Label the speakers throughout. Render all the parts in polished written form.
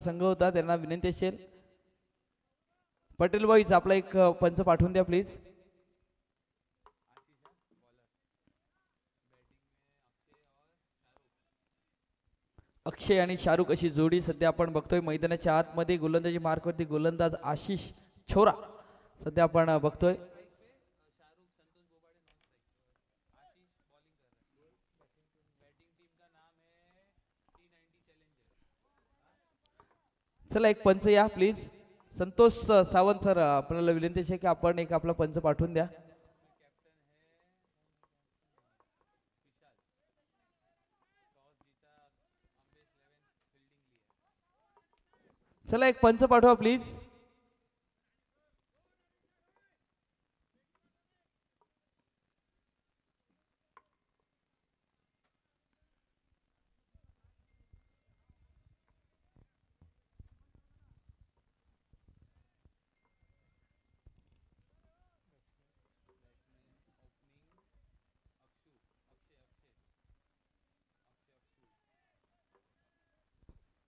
Speaker 1: संघ होता त्यांना विनंती असेल पटेल बॉईज आपला एक पंच पाठवून द्या प्लीज. अक्षय आणि शाहरुख अशी जोडी सध्या आपण बघतोय मैदानाच्या आतमध्ये गोलंदाजी मार्कवरती गोलंदाज आशिष छोरा सध्या आपण बघतोय. चला एक पंच या प्लीज. संतोष सावंत सर आपल्याला विनंती आहे की आपण एक आपला पंच पाठवून द्या. चला एक पंच पाठवा प्लीज.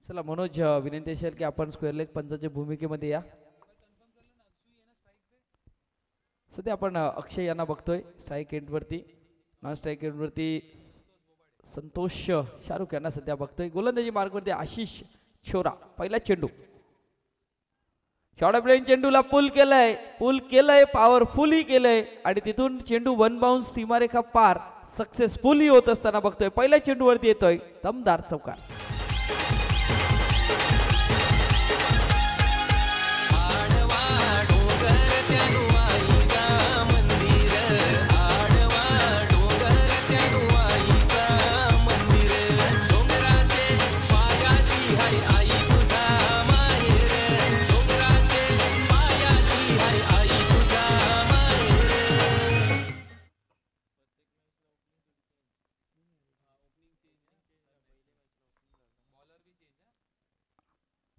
Speaker 1: चला मनोज विनंती असेल की आपण स्क्वेअर लेग पंचाच्या भूमिकेमध्ये या. सध्या आपण अक्षय यांना बघतोय स्ट्राईक एंड वरती. नॉन स्ट्राईक एंड वरती संतोष शाहरुख यांना सध्या बघतोय. गोलंदाजी मार्ग वरती आशिष छोरा. पहिला चेंडू शॉर्ट प्लेइंग चेंडूला पुल केलंय पॉवरफुली केलंय आणि तिथून चेंडू वन बाउन्स सीमारेखा पार सक्सेसफुली होत असताना बघतोय. पहिल्या चेंडू वरती येतोय दमदार चौकार.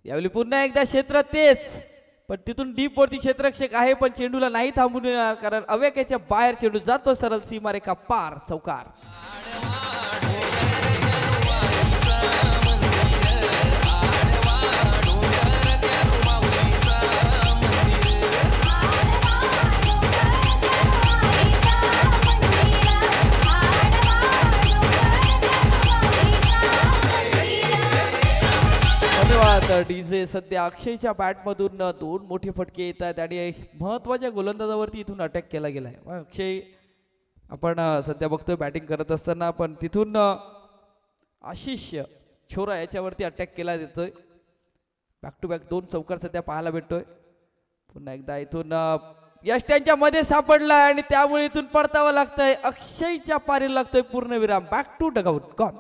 Speaker 1: यावेळी पुन्हा एकदा क्षेत्र तेच पण तिथून डीप वरती क्षेत्ररक्षक आहे पण चेंडूला नाही थांबून येणार कारण अवेक्याच्या बाहेर चेंडू जातो सरळ सीमारेखा पार चौकार. डीजे सध्या अक्षयच्या बॅट मधून दोन मोठे फटके येत आहेत आणि महत्वाच्या गोलंदाजावरती इथून अटॅक केला गेलाय. अक्षय आपण सध्या बघतोय बॅटिंग करत असताना पण तिथून आशिष छोरा याच्यावरती अटॅक केला जातोय. बॅक टू बॅक दोन चौकार सध्या पाहायला भेटतोय. पुन्हा एकदा इथून यश त्यांच्या मध्ये सापडलाय आणि त्यामुळे इथून परतावं लागतंय. अक्षयच्या पारी लागतोय पूर्णविराम. Back to dugout gone.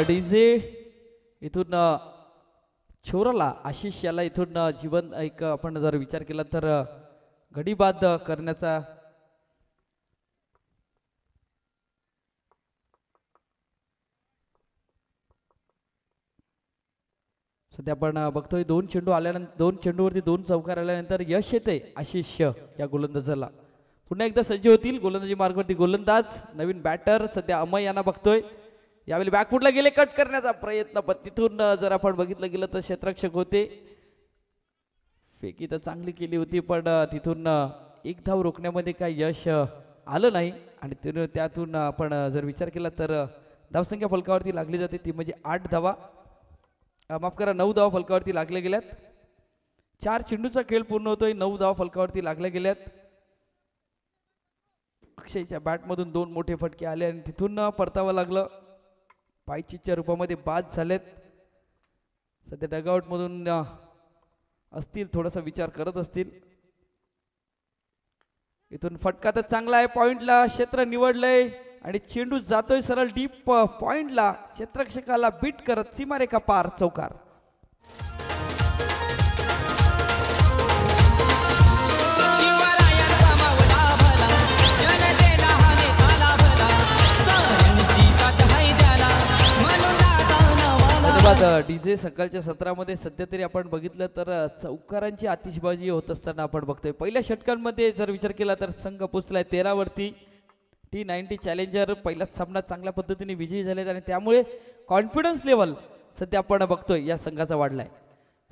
Speaker 1: DJ इथून छोराला आशिष याला इथून जीवन एक आपण जर विचार केला तर घडी बाद करण्याचा सध्या आपण बघतोय. दोन चेंडू आल्यानंतर दोन चेंडूवरती दोन चौकार आल्यानंतर यश येते आशिष या गोलंदाजाला. पुन्हा एकदा सज्ज होतील गोलंदाजी मार्गावरती गोलंदाज. नवीन बॅटर सध्या अमय यांना बघतोय. यावेळी बॅकफुटला गेले कट करण्याचा प्रयत्न पण तिथून जर आपण बघितलं गेलं तर क्षेत्ररक्षक होते. फेकी तर चांगली केली होती पण तिथून एक धाव रोखण्यामध्ये काही यश आलं नाही आणि त्यातून आपण जर विचार केला तर धावसंख्या फलकावरती लागली जाते ती म्हणजे 8 धावा. माफ करा 9 धावा फलकावरती लागल्या गेल्यात. 4 चेंडूचा खेळ पूर्ण होतोय. 9 धावा फलकावरती लागल्या गेल्यात. अक्षयच्या बॅटमधून दोन मोठे फटके आले आणि तिथून परतावं लागलं. पायचीच्या रूपामध्ये बाद झालेत. सध्या डगआउट मधून असतील, थोडासा विचार करत असतील. इथून फटका तर चांगला आहे, पॉइंटला क्षेत्र निवडलंय आणि चेंडू जातोय सरळ डीप पॉइंटला, क्षेत्ररक्षकाला बीट करत सीमारेखा पार, चौकार. धन्यवाद डीजे. सकाळच्या सत्रामध्ये सध्या तरी आपण बघितलं तर चौकारांची आतिषबाजी होत असताना आपण बघतोय. पहिल्या षटकांमध्ये जर विचार केला तर संघ पोचलाय 13 वरती. T90 चॅलेंजर पहिला सामना चांगल्या पद्धतीने विजयी झालेत आणि त्यामुळे कॉन्फिडन्स लेवल सध्या आपण बघतोय या संघाचा वाढलाय.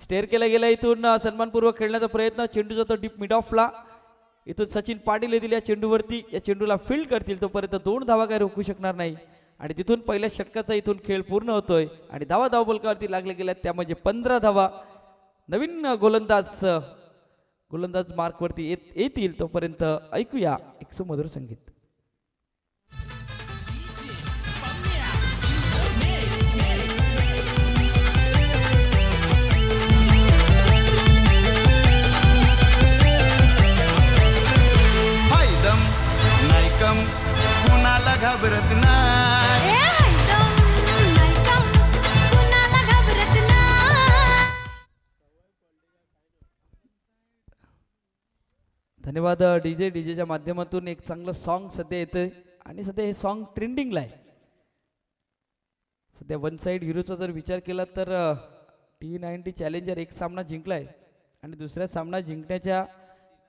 Speaker 1: स्टेअर केला गेला. इथून सन्मानपूर्वक खेळण्याचा प्रयत्न, चेंडू जातो डीप मिड ऑफला. इथून सचिन पाटील येतील या चेंडूवरती, या चेंडूला फील्ड करतील, तोपर्यंत 2 धावा काय रोखू शकणार नाही. आणि तिथून पहिल्या षटकाचा इथून खेळ पूर्ण होतोय आणि धावा बोलकावरती लागले गेल्यात, त्या म्हणजे 15 धावा. नवीन गोलंदाज मार्कवरती येतील, तोपर्यंत ऐकूया एक सुमधुर संगीत.
Speaker 2: कुणाला घाबरत नाही.
Speaker 1: धन्यवाद डीजे. डीजेच्या माध्यमातून एक चांगलं सॉन्ग सध्या येतंय आणि सध्या हे सॉन्ग ट्रेंडिंगला आहे. सध्या वन साइड हिरोचा जर विचार केला तर T90 चॅलेंजर एक सामना जिंकलाय आणि दुसऱ्या सामना जिंकण्याच्या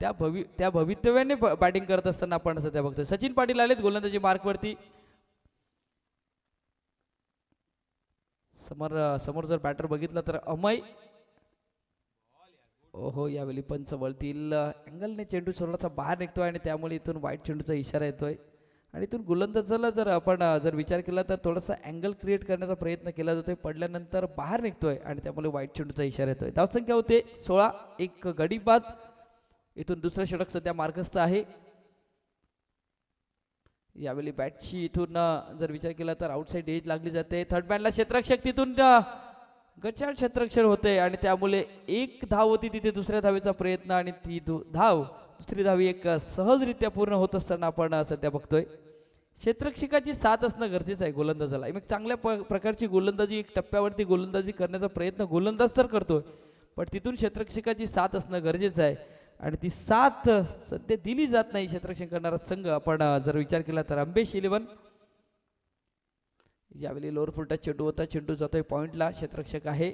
Speaker 1: त्या भवितव्याने बॅटिंग करत असताना आपण सध्या बघतोय. सचिन पाटील आलेत गोलंदाजी मार्कवरती. समोर जर बॅटर बघितला तर अमय. ओहो, यावेळी पंच वळतील. अँगलने चेंडू थोडासा बाहेर निघतोय आणि त्यामुळे इथून वाईट चेंडूचा इशारा येतोय. आणि इथून गोलंदाजाला जर आपण विचार केला तर थोडासा अँगल क्रिएट करण्याचा प्रयत्न केला जातोय, पडल्यानंतर बाहेर निघतोय आणि त्यामुळे वाईट चेंडूचा इशारा येतोय. धावसंख्या होते 16, एक गडी बाद. इथून दुसरं षटक सध्या मार्गस्थ आहे. यावेळी बॅटची इथून जर विचार केला तर आउटसाइड एज लागली जाते. थर्ड मॅनला क्षेत्ररक्षक तिथून गचाळ क्षेत्ररक्षण होते आणि त्यामुळे एक धाव होती तिथे, दुसऱ्या धावेचा प्रयत्न आणि ती दुसरी धावी एक सहजरित्या पूर्ण होत असताना आपण सध्या बघतोय. क्षेत्ररक्षकाची साथ असणं गरजेचं आहे गोलंदाजाला. एक चांगल्या प्रकारची गोलंदाजी, एक टप्प्यावरती गोलंदाजी करण्याचा प्रयत्न गोलंदाज तर करतोय, पण तिथून क्षेत्ररक्षकाची साथ असणं गरजेचं आहे आणि ती साथ सध्या दिली जात नाही क्षेत्ररक्षण करणारा संघ. आपण जर विचार केला तर अंबेश 11. यावेळी लोअर फुलटा चेंडू होता, चेंडू जातोय पॉइंटला, क्षेत्ररक्षक आहे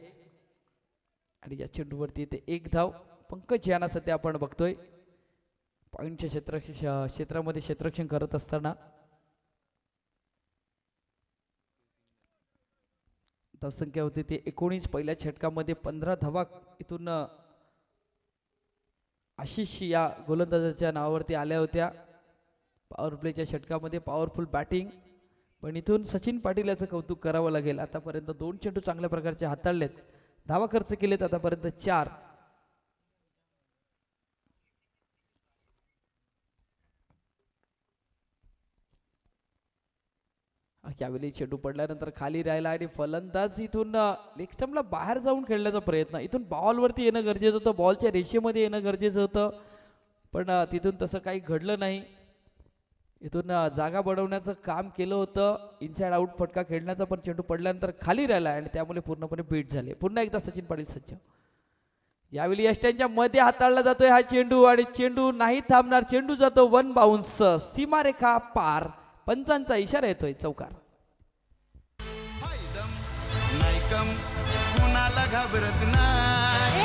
Speaker 1: आणि या चेंडूवरती ते एक धाव. पंकज यांना सध्या आपण बघतोय पॉइंटच्या क्षेत्रामध्ये क्षेत्ररक्षण करत असताना. धावसंख्या होती ते 19. पहिल्या षटकामध्ये 15 धावा इथून आशिष या गोलंदाजाच्या नावावरती आल्या होत्या. पॉवर प्लेच्या षटकामध्ये पॉवरफुल बॅटिंग, पण इथून सचिन पाटील याचं कौतुक करावं लागेल. आतापर्यंत 2 चेंडू चांगल्या प्रकारचे हाताळलेत, धावा खर्च केलेत आतापर्यंत 4. यावेळी चेंडू पडल्यानंतर खाली राहिला आणि फलंदाज इथून लेग स्टंपला बाहेर जाऊन खेळण्याचा प्रयत्न. इथून बॉलवरती येणं गरजेचं होतं, बॉलच्या रेषेमध्ये येणं गरजेचं होतं, पण तिथून तसं काही घडलं नाही. इथून जागा बनवण्याचं काम केलं होतं, इनसाइड आउट फटका खेळण्याचा, पण चेंडू पडल्यानंतर खाली राहिला आणि त्यामुळे पूर्णपणे बीट झाले. पुन्हा एकदा सचिन पाटील सज्ज. यावेळी यष्ट्यांच्या मध्ये हाताळला जातोय हा चेंडू आणि चेंडू नाही थांबणार, चेंडू जातो 1 बाउन्स, सीमारेखा पार. पंचांचा इशारा येतोय, चौकार.
Speaker 2: कुणाला घाबरत नाही.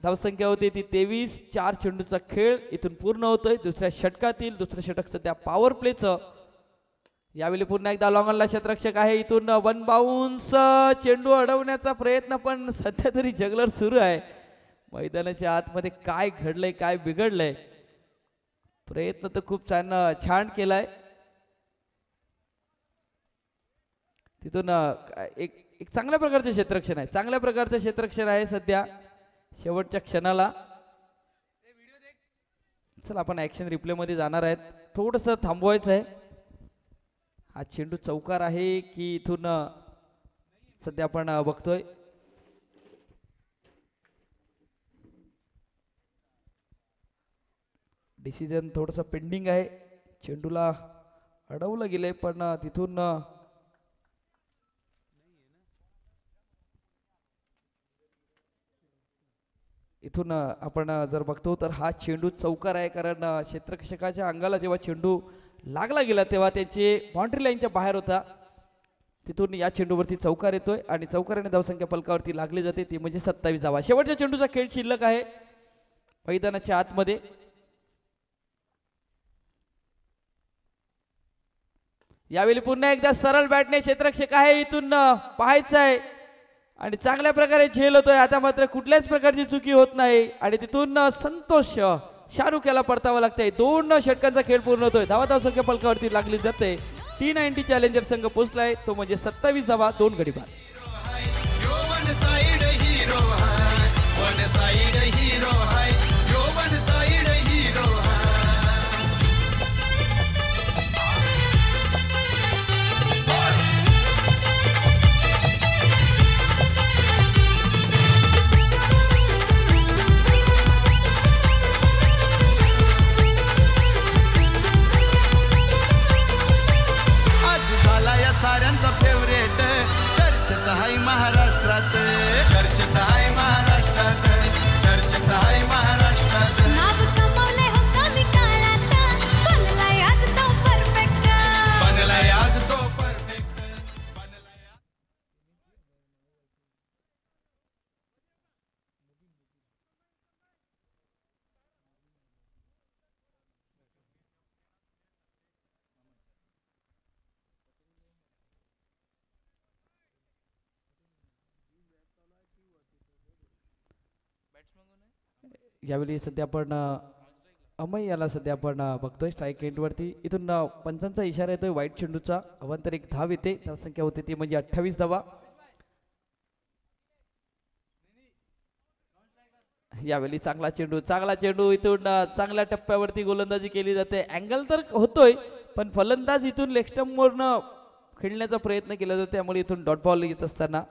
Speaker 1: धावसंख्या होती ती 23. 4 चेंडूचा खेळ इथून पूर्ण होतोय. दुसऱ्या षटकातील दुसरं षटक सध्या पॉवर प्लेचं. यावेळी पुन्हा एकदा लॉंगनला क्षेत्ररक्षक आहे. इथून 1 बाउन्स, चेंडू अडवण्याचा प्रयत्न, पण सध्या तरी जगलर सुरू आहे. मैदानाच्या आतमध्ये काय घडलंय, काय बिघडलंय, प्रयत्न तर खूप छान केलाय. तिथून एक एक चांगल्या प्रकारचे क्षेत्ररक्षण आहे, चांगल्या प्रकारचं क्षेत्ररक्षण आहे सध्या शेवटच्या क्षणाला. चला आपण ऍक्शन रिप्ले मध्ये जाणार आहेत, थोडस थांबवायचं आहे. हा चेंडू चौकार आहे की इथून सध्या आपण बघतोय डिसिजन थोडस पेंडिंग आहे. चेंडूला अडवलं गेलंय पण तिथून इथून आपण जर बघतो तर हा चेंडू चौकार आहे, कारण क्षेत्ररक्षकाच्या अंगाला जेव्हा चेंडू लागला गेला तेव्हा त्याचे बाउंड्री लाईनच्या बाहेर होता. तिथून या चेंडूवरती चौकार येतोय आणि चौकाराने धावसंख्या फलकावरती लागली जाते, ती म्हणजे 27 धावा. शेवटच्या चेंडूचा खेळ शिल्लक आहे मैदानाच्या आतमध्ये. यावेळी पुन्हा एकदा सरळ बॅटने क्षेत्ररक्षक आहे, इथून पाहायचं आहे आणि चांगल्या प्रकारे झेल होतोय. आता मात्र कुठल्याच प्रकारची चुकी होत नाही आणि तिथून संतोष शाहरुख याला परतावा लागतंय. 2 षटकांचा खेळ पूर्ण होतोय, धावसंख्या फलकावरती लागली जाते. T90 चॅलेंजर संघ पोहोचलाय, तो म्हणजे 27 धावा 2 गडी बाद.
Speaker 2: साऱ्यांचा फेवरेट चर्चेत आहे महाराष्ट्रात, चर्चेत आहे महाराष्ट्रात, चर्चेत आहे महाराष्ट्रात.
Speaker 3: नाव कमावले हो कमी काळात, बनलाय आज तो परफेक्ट,
Speaker 2: बनलाय आज तो परफेक्ट, बनलाय.
Speaker 1: यावेळी सध्या आपण अमय याला सध्या आपण बघतोय स्ट्राईक एंडवरती. इथून पंचांचा इशारा येतोय वाईट चेंडूचा. अवांतर एक धाव येते, धावसंख्या होते ती म्हणजे 28 धावा. यावेळी चांगला चेंडू इथून चांगल्या टप्प्यावरती गोलंदाजी केली जाते. अँगल तर होतोय पण फलंदाज इथून लेग स्टंप वरनं खेळण्याचा प्रयत्न केला जातो, त्यामुळे इथून डॉट बॉल येत असताना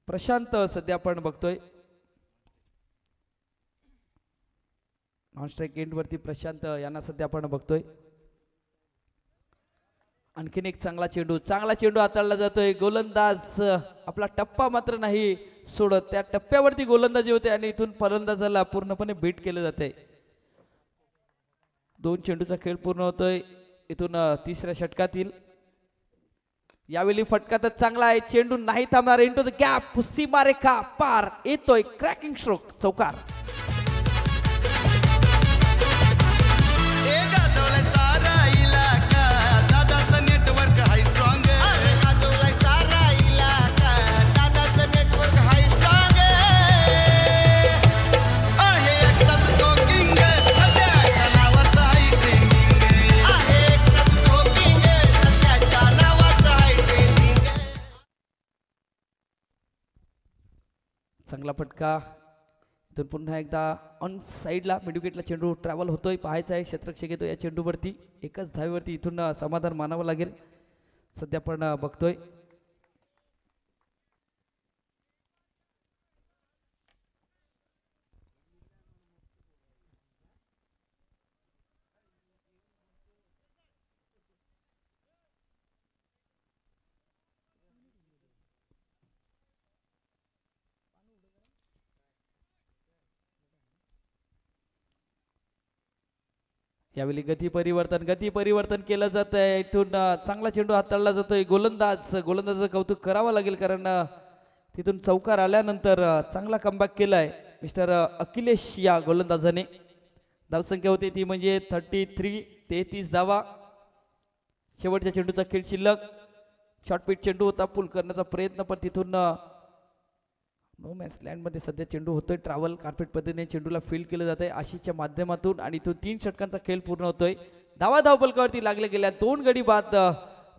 Speaker 1: प्रशांत सध्या आपण बघतोय नॉन स्ट्राईक एंड वरती. प्रशांत यांना सध्या आपण बघतोय. आणखीन एक चांगला चेंडू हाताळला जातोय. गोलंदाज आपला टप्पा मात्र नाही सोडत, त्या टप्प्यावरती गोलंदाजी होते आणि इथून फलंदाजाला पूर्णपणे बीट केलं जाते. 2 चेंडूचा खेळ पूर्ण होतोय इथून तिसऱ्या षटकातील. यावेळी फटकातच चांगला आहे, चेंडू नाही थांबणार. इंटू द गॅप, सीमारेखा पार येतोय, क्रॅकिंग स्ट्रोक, चौकार.
Speaker 2: सारा इलाका दादाचं नेटवर्क हाय स्ट्रॉंग, गाजवलाय सारा इलाका दादाचं नेटवर्क हाय स्ट्रॉंग. आहे एकटाच तो किंग, सध्याच्या नावाचं हाय ट्रेंडिंग. आहे एकटाच तो किंग, सध्याच्या नावाचं हाय ट्रेंडिंग.
Speaker 1: चांगला फटका. इथून पुन्हा एकदा ऑन साईडला मिडविकेटला चेंडू ट्रॅव्हल होतोय, पाहायचा आहे क्षेत्ररक्षक येतो या चेंडूवरती. एकच धावेवरती इथून समाधान मानावं लागेल. सध्या आपण बघतोय यावेळी गती परिवर्तन केलं जात आहे. इथून चांगला चेंडू हाताळला जातोय. गोलंदाजाचं कौतुक करावं लागेल, कारण तिथून चौकार आल्यानंतर चांगला कमबॅक केलाय मिस्टर अखिलेश या गोलंदाजाने. धावसंख्या होती ती म्हणजे 33 धावा. शेवटच्या चेंडूचा खेळ शिल्लक. शॉर्ट पिच चेंडू होता, पुल करण्याचा प्रयत्न पण तिथून नो मॅच लँडमध्ये सध्या चेंडू होतोय ट्रॅव्हल कार्पेट पद्धतीने चेंडूला फील्ड केलं जात आहे आशिषच्या माध्यमातून आणि तो 3 षटकांचा खेळ पूर्ण होतोय. धावा धावपलकावरती लागले गेल्या 2 गडी बाद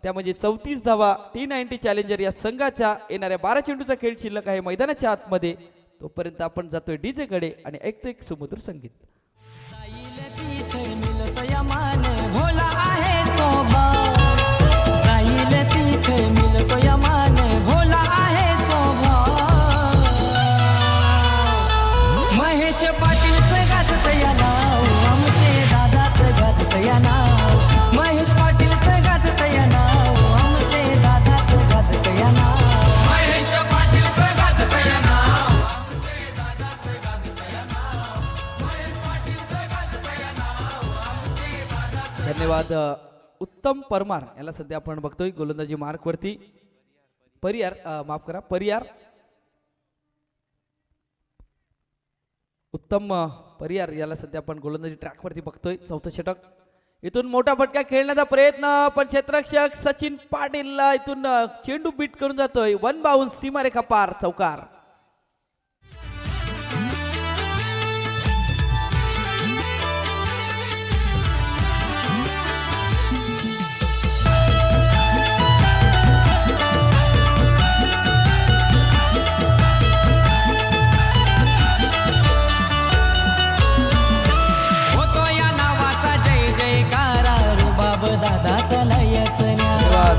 Speaker 1: त्या म्हणजे 34 धावा. T90 चॅलेंजर या संघाच्या येणाऱ्या 12 चेंडूचा खेळ शिल्लक आहे मैदानाच्या आतमध्ये. तोपर्यंत आपण जातोय डीजे कडे आणि ऐकतोय एक सुमधुर संगीत.
Speaker 4: भोला आहे सोबत जाईल तिथे मिलतो यमान भोला आहे सोबत महेश पाटीलचं गाजत या नाव आमचे दादाचं गाजत या नाव महेश पाटीलचं गाजत या नाव आमचे दादाचं गाजत या नाव महेश पाटीलचं गाजत या नाव आमचे दादाचं गाजत या नाव महेश पाटीलचं गाजत या नाव आमचे दादाचं.
Speaker 1: धन्यवाद. उत्तम परमार याला सध्या आपण बघतोय गोलंदाजी मार्क वरती. परियार माफ करा परियार उत्तम परियार याला सध्या आपण गोलंदाजी ट्रॅक वरती बघतोय. 4थं षटक इथून मोठा फटका खेळण्याचा प्रयत्न पण क्षेत्ररक्षक सचिन पाटीलला इथून चेंडू बीट करून जातोय. 1 बाउन्स सीमारेखा पार चौकार.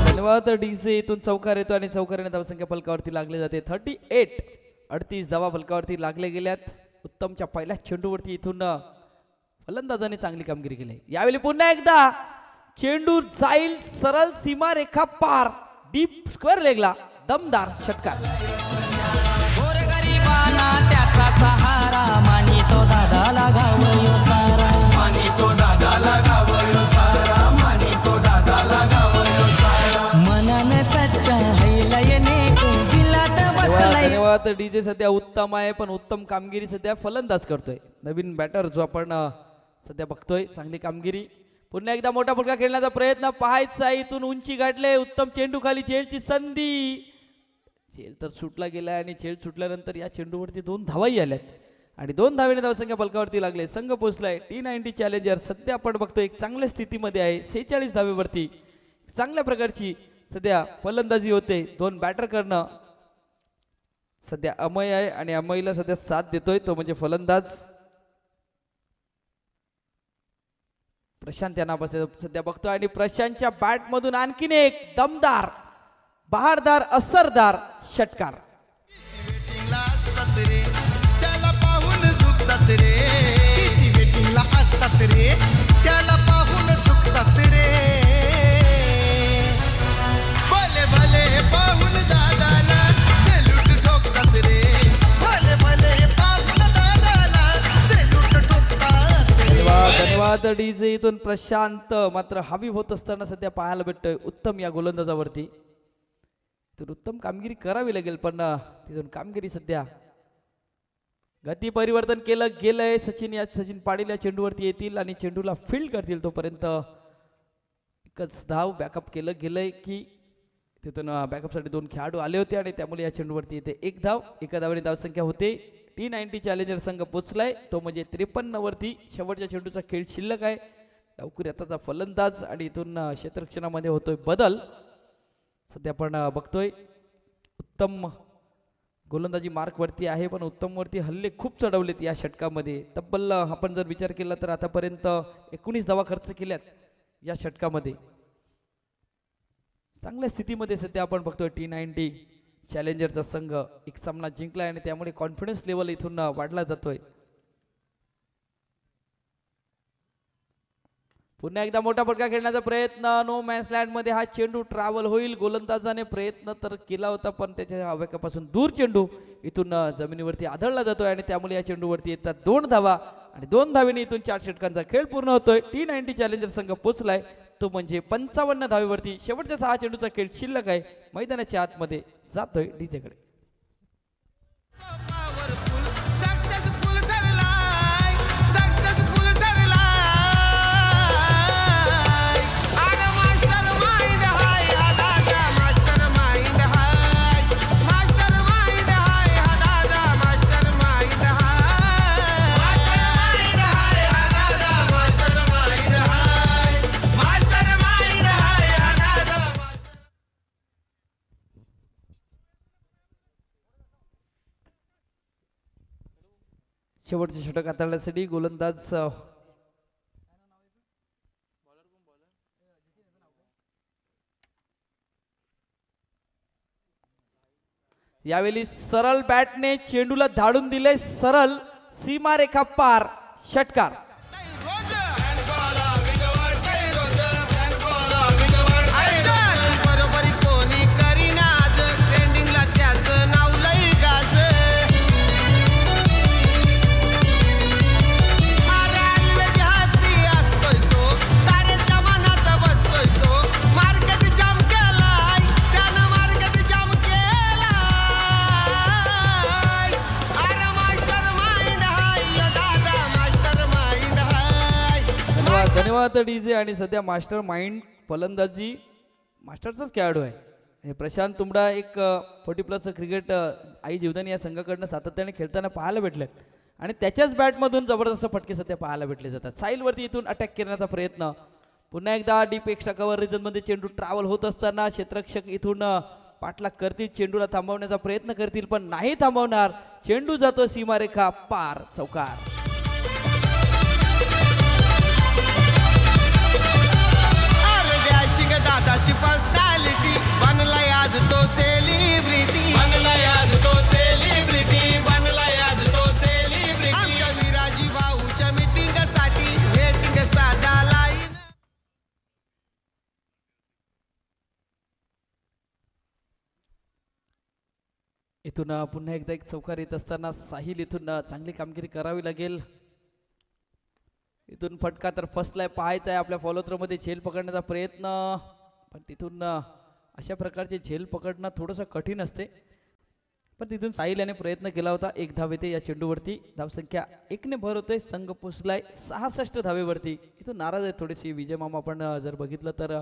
Speaker 1: धन्यवाद. डीजे इथून चौकार येतो आणि चौकाराने धावसंख्या फलकावरती लागली जाते 38. 38 धावा फलकावरती लागले गेल्यात. उत्तमच्या पहिल्या चेंडूवरती इथून फलंदाजाने चांगली कामगिरी केली. यावेळी पुन्हा एकदा चेंडू जाईल सरळ सीमारेखा पार डीप स्क्वेअर लेगला दमदार षटकार.
Speaker 4: गोरगरिबांना त्याचा सहारा मानी तो दादाला गावयो सारा मानी तो दादाला गावयो सारा मानी तो दादाला गावयो सारा मनाने सच्चा हैलयने दिलात बसलाय.
Speaker 1: धन्यवाद. डीजे सध्या उत्तम आहे पण उत्तम कामगिरी सध्या फलंदाज करतोय. नवीन बॅटर जो आपण सध्या बघतोय चांगली कामगिरी. पुन्हा एकदा मोठा फटका खेळण्याचा प्रयत्न पाहायचा. इथून उंची गाठले. उत्तम चेंडू खाली चेलची संधी. चेल तर सुटला गेलाय आणि चेल सुटल्यानंतर या चेंडूवरती 2 धावाही आल्यात आणि 2 धावेने धावसंख्या फलकावरती लागले. संघ पोहोचलाय. T90 चॅलेंजर सध्या आपण बघतोय एक चांगल्या स्थितीमध्ये आहे. 46 धावेवरती चांगल्या प्रकारची सध्या फलंदाजी होते. 2 बॅटर करणं सध्या अमय आहे आणि अमयला सध्या साथ देतोय तो म्हणजे फलंदाज प्रशांत यांना सध्या बघतोय आणि प्रशांतच्या बॅट मधून आणखीन एक दमदार बहारदार असरदार षटकार.
Speaker 2: वेटिंगला असतात रे त्याला पाहून झुकतात रे किती वेटिंगला असतात रे त्याला पाहून झुकतात रे भले भले पाहून दादाला सेल्यूट ठोकतात रे भले भले पाहून दादाला सेल्यूट ठोकतात रे.
Speaker 1: धन्यवाद. डीजे इथून प्रशांत मात्र हवी होत असताना सध्या पाहायला भेटतोय उत्तम या गोलंदाजावरती. तर उत्तम कामगिरी करावी लागेल पण तिथून कामगिरी सध्या गती परिवर्तन केलं गेलंय. सचिन पाटील या चेंडूवरती येतील आणि चेंडूला फील्ड करतील. तोपर्यंत एकच धाव बॅकअप केलं गेलंय की तिथून बॅकअपसाठी 2 खेळाडू आले होते आणि त्यामुळे या चेंडूवरती येते 1 धाव. एका धावाने धावसंख्या होते. T90 चॅलेंजर संघ पोचलाय तो म्हणजे 53 वरती. शेवटच्या चेंडूचा खेळ शिल्लक आहे. लवकर आताचा फलंदाज आणि इथून क्षेत्ररक्षणामध्ये होतोय बदल. सध्या आपण बघतोय उत्तम गोलंदाजी मार्क वरती आहे पण उत्तम वरती हल्ले खूप चढवलेत या षटकामध्ये. तब्बल आपण जर विचार केला तर आतापर्यंत 19 धावा खर्च केल्यात या षटकामध्ये. चांगल्या स्थितीमध्ये सध्या आपण बघतोय T90 चॅलेंजरचा संघ एक सामना जिंकलाय आणि त्यामुळे कॉन्फिडन्स लेवल इथून वाढला जातोय. पुन्हा एकदा मोठा फटका खेळण्याचा प्रयत्न. नो मॅच लँड मध्ये हा चेंडू ट्रॅव्हल होईल. गोलंदाजाने प्रयत्न तर केला होता पण त्याच्या आवेगापासून दूर चेंडू इथून जमिनीवरती आदळला जातोय आणि त्यामुळे या चेंडूवरती येतात 2 धावा आणि 2 धावेने इथून 4 षटकांचा खेळ पूर्ण होतोय. T90 चॅलेंजर संघ पोचलाय तो म्हणजे 55 धावेवरती. शेवटच्या 6 चेंडूचा खेळ शिल्लक आहे. मैदानाच्या आतमध्ये जातोय डीजे कडे.
Speaker 2: सक्सेसफुल ठरलाय सक्सेसफुल ठरलाय अरे मास्टर माइंड हाय हा दादा मास्टर माइंड हाय हा दादा
Speaker 1: शेवटचे षटक हाताळण्यासाठी गोलंदाज यावेळी सरळ बॅटने चेंडूला धाडून दिले, सरळ सीमारेखा पार, षटकार.
Speaker 2: बरोबरी कोणी करीना आज ट्रेंडिंगला त्याचं नाव लई गाज. रेल्वे हॅपी असतोय तो, साऱ्यांच्या मनात बसतोय तो. मार्केट जाम केलाय त्यानं, मार्केट जाम केलाय. अरे मास्टर माइंड हाय यो दादा, मास्टर माइंड हाय.
Speaker 1: धन्यवाद धन्यवाद डीजे. आणि सध्या मास्टर माइंड फलंदाजी मास्टरचाच खेळाडू आहे. हे प्रशांत तुंबडा एक 40+ क्रिकेट आई जीवदानी या संघाकडनं सातत्याने खेळताना पाहायला भेटले आणि त्याच्याच बॅटमधून जबरदस्त फटके सध्या पाहायला भेटले जातात. साईलवरती इथून अटॅक करण्याचा प्रयत्न, पुन्हा एकदा डीप एक्स्ट्रा कव्हर रिजनमध्ये चेंडू ट्रॅव्हल होत असताना क्षेत्ररक्षक इथून पाठलाग करतील, चेंडूला थांबवण्याचा प्रयत्न करतील पण नाही थांबवणार. चेंडू जातो सीमारेखा पार, चौकार.
Speaker 2: डॅशिंग दादाची पर्सनॅलिटी, बनलाय आज तो सेलिब्रिटी, बनलाय आज तो सेलिब्रिटी, बनलाय आज तो सेलिब्रिटी. विराजी भाऊच्या मीटिंग साठी वेटिंग साधा लाईन.
Speaker 1: इथून पुन्हा एकदा एक चौकार येत असताना साहिल इथून चांगली कामगिरी करावी लागेल. इथून फटका तर फसलाय, पाहायचा आहे आपल्या फॉलोथ्रोमध्ये झेल पकडण्याचा प्रयत्न, पण तिथून अशा प्रकारचे झेल पकडणं थोडंसं कठीण असते. पण तिथून साहिल याने प्रयत्न केला होता. 1 धाव येते या चेंडूवरती, धावसंख्या 1 ने भर होते. संघ पोचलाय 66 धावेवरती. इथून नाराज आहे थोडीशी विजय मामा. आपण जर बघितलं तर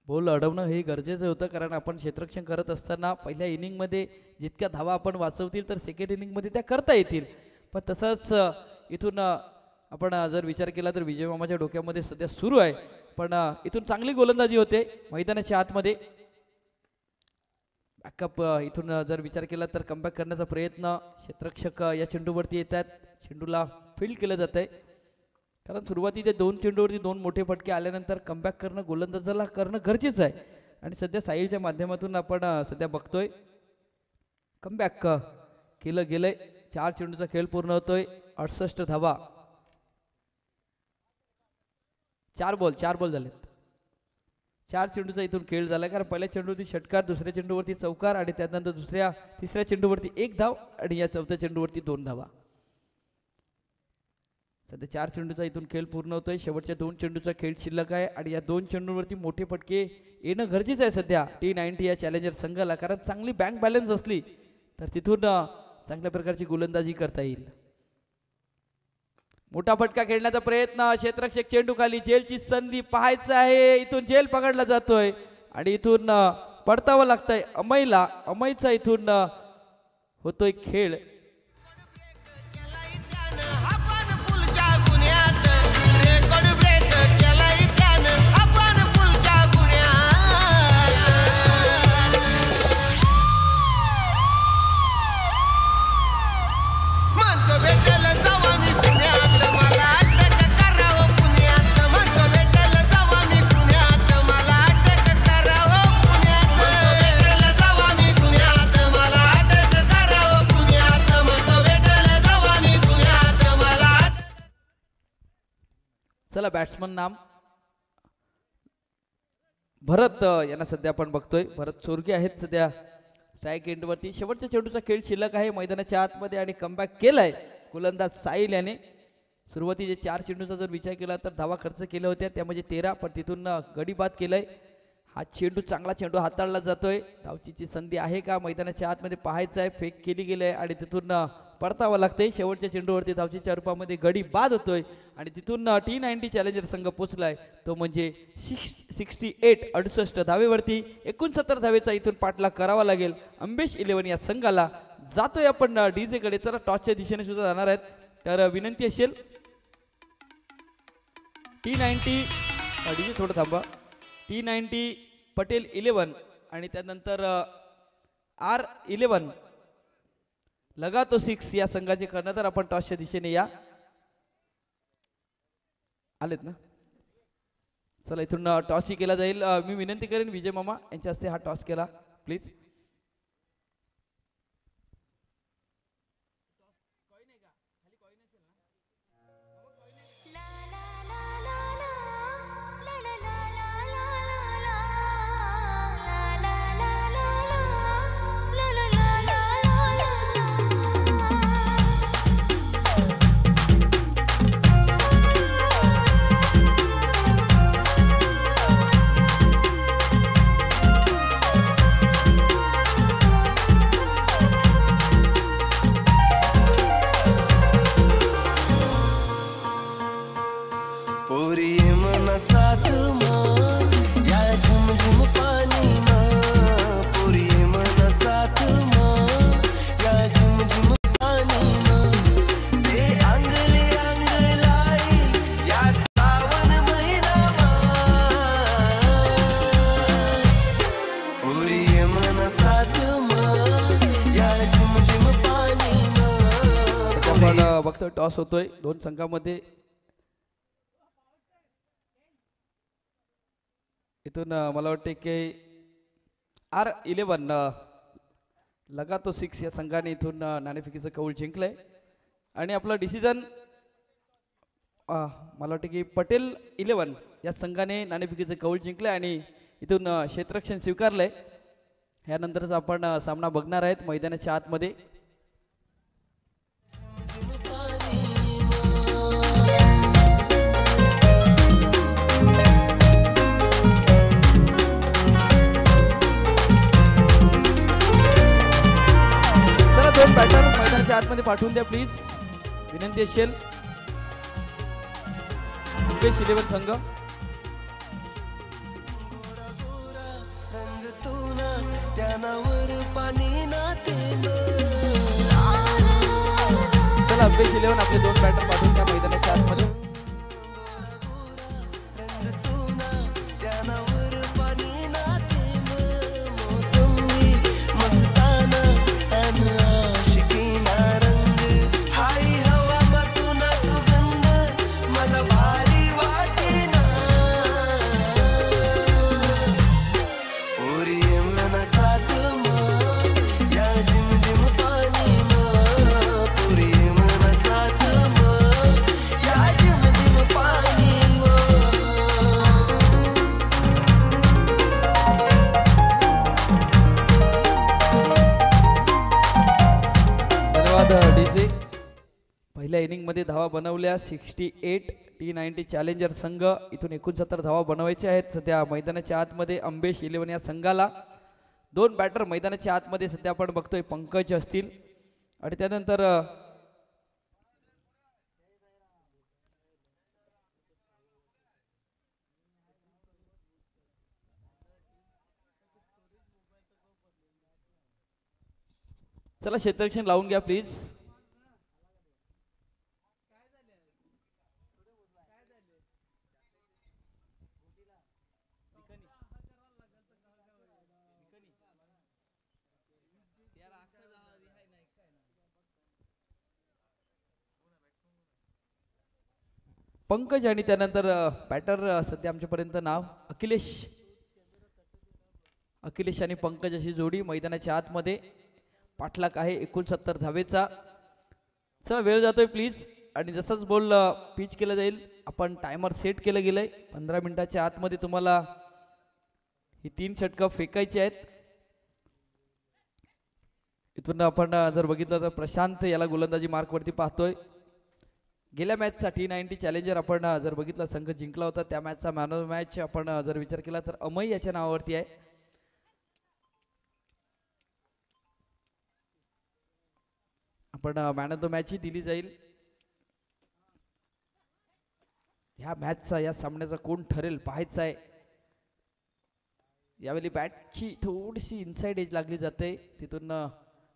Speaker 1: बॉल अडवणं हे गरजेचं होतं, कारण आपण क्षेत्ररक्षण करत असताना पहिल्या इनिंगमध्ये जितक्या धावा आपण वाचवतील तर सेकंड इनिंगमध्ये त्या करता येतील. पण तसंच इथून आपण जर विचार केला तर विजय मामाच्या डोक्यामध्ये सध्या सुरू आहे. पण इथून चांगली गोलंदाजी होते मैदानाच्या आतमध्ये. बॅकअप इथून जर विचार केला तर कमबॅक करण्याचा प्रयत्न, क्षेत्ररक्षक या चेंडूवरती येत आहेत, चेंडूला फील्ड केलं जात आहे. कारण सुरुवातीच्या 2 चेंडूवरती 2 मोठे फटके आल्यानंतर कमबॅक करणं गोलंदाजाला करणं गरजेचं आहे. आणि सध्या साहिलच्या माध्यमातून आपण सध्या बघतोय कमबॅक केलं गेलंय. 4 चेंडूचा खेळ पूर्ण होतोय, 68 धावा. 4 बॉल झालेत. 4 चेंडूचा इथून खेळ झाला, कारण पहिल्या चेंडूवरती षटकार, दुसऱ्या चेंडूवरती चौकार आणि त्यानंतर तिसऱ्या चेंडूवरती 1 धाव आणि या चौथ्या चेंडूवरती 2 धावा. सध्या 4 चेंडूचा इथून खेळ पूर्ण होतोय. शेवटच्या 2 चेंडूचा खेळ शिल्लक आहे आणि या 2 चेंडूवरती मोठे फटके येणं गरजेचं आहे सध्या T90 या चॅलेंजर संघाला, कारण चांगली बँक बॅलन्स असली तर तिथून चांगल्या प्रकारची गोलंदाजी करता येईल. मोठा फटका खेळण्याचा प्रयत्न, क्षेत्ररक्षक चेंडू खाली, झेलची संधी पाहायचं आहे. इथून झेल पकडला जातोय आणि इथून पडतावं लागतंय अमयला. अमयचा इथून होतोय खेळ.
Speaker 2: आपण पुलच्या गुन्ह्यात रेकॉर्ड ब्रेक केलाय त्यानं, आपण पुलच्या गुन्ह्यात. म्हणतो भेटेल जावा मी पुण्यात, मला अटक करावं पुण्यात. म्हणतो भेटेल जावा मी पुण्यात, मला अटक करावं पुण्यात. म्हणतो भेटेल जावा मी पुण्यात, मला अटक करावं पुण्यात. म्हणतो भेटेल जावा मी पुण्यात, मला अटक.
Speaker 1: चला बॅट्समन नाम भरत यांना सध्या आपण बघतोय. भरत चोरगे आहेत सध्या स्ट्राईक एंडवरती. शेवटच्या चेंडूचा खेळ शिल्लक आहे मैदानाच्या आतमध्ये आणि कमबॅक केलाय गोलंदाज साहिल याने. सुरुवातीचे 4 चेंडूचा जर विचार केला तर धावा खर्च केल्या होत्या, त्यामध्ये 13, पण तिथून गडी बाद केलाय. हा चेंडू चांगला चेंडू हाताळला जातोय. धावचीची संधी आहे का मैदानाच्या आतमध्ये पाहायचं आहे. फेक केली गेली आहे आणि तिथून परतावं लागतंय. शेवटच्या चेंडूवरती धावचीच्या रूपामध्ये गडी बाद होतोय आणि तिथून T90 चॅलेंजर संघ पोचलाय, तो म्हणजे 68 धावेवरती. 69 धावेचा इथून पाठलाग करावा लागेल अंबेश 11 या संघाला. जातोय आपण डीजे कडे. चला टॉसच्या दिशेने सुद्धा जाणार आहेत, तर विनंती असेल T90 डीजे थोडं थांबा. T90 पटेल 11 आणि त्यानंतर R11 लगा तो 6 या संघाचे कर्णधार आपण टॉसच्या दिशेने या. आलेत ना. चला इथून टॉस ही केला जाईल. मी विनंती करेन विजय मामा यांच्या हस्ते हा टॉस केला प्लीज.
Speaker 2: पोरी मनसात या झुमझुम पाणी पोरी मनसात या झुमझुम पाणी ते अंगले अंगलाई या श्रावण महिना पोरी मनसात या झुमझुम पाणी
Speaker 1: आपण बघतोय टॉस होतोय दोन संघामध्ये. इथून मला वाटते की R11 लगा तो 6 या संघाने इथून नाणेफेकीचं कौल जिंकलंय आणि आपलं डिसिजन मला वाटतं की पटेल 11 या संघाने नाणेफेकीचं कौल जिंकलंय आणि इथून क्षेत्ररक्षण स्वीकारलंय. ह्यानंतरच आपण सामना बघणार आहेत मैदानाच्या आतमध्ये. दोन बॅटर मैदानाच्या आतमध्ये पाठवून द्या प्लीज विनंती असेल. अंबेश 11 संघ
Speaker 2: रंग तुना त्यानावर पाणी ना
Speaker 1: चला अंबेश 11 आपले दोन बॅटर पाठवून द्या मैदानाच्या आतमध्ये.
Speaker 2: रंग तुना त्यानावर पाणी ना मोसंबी मस्ताना
Speaker 1: डीजे. पहिल्या इनिंग मध्ये धावा बनवल्या 68. T90 चॅलेंजर संघ इथून 69 धावा बनवायच्या आहेत सध्या मैदानाच्या आतमध्ये अंबेश 11 या संघाला. दोन बॅटर मैदानाच्या आतमध्ये सध्या आपण बघतोय पंकज असतील आणि त्यानंतर चला क्षेत्ररक्षण लावून घ्या प्लीज. पंकज आणि त्यानंतर बॅटर सध्या आमच्यापर्यंत नाव अखिलेश आणि पंकज अशी जोडी मैदानाच्या आतमध्ये. पाठलाग आहे 69 धावेचा. चला वेळ जातोय प्लीज आणि जसंच बॉल पिच केलं जाईल आपण टायमर सेट केलं गेलंय. 15 मिनिटाच्या आतमध्ये तुम्हाला ही 3 षटकं फेकायची आहेत. इथून आपण जर बघितलं तर प्रशांत याला गोलंदाजी मार्कवरती पाहतोय. गेल्या मॅचचा T90 चॅलेंजर आपण जर बघितलं संघ जिंकला होता त्या मॅचचा मॅन ऑफ द मॅच आपण जर विचार केला तर अमय याच्या नावावरती आहे. आपण मॅन ऑफ द मॅच ही दिली जाईल. ह्या मॅचचा या सामन्याचा कोण ठरेल पाहायचं आहे. यावेळी बॅटची थोडीशी इनसाइड एज लागली जाते. तिथून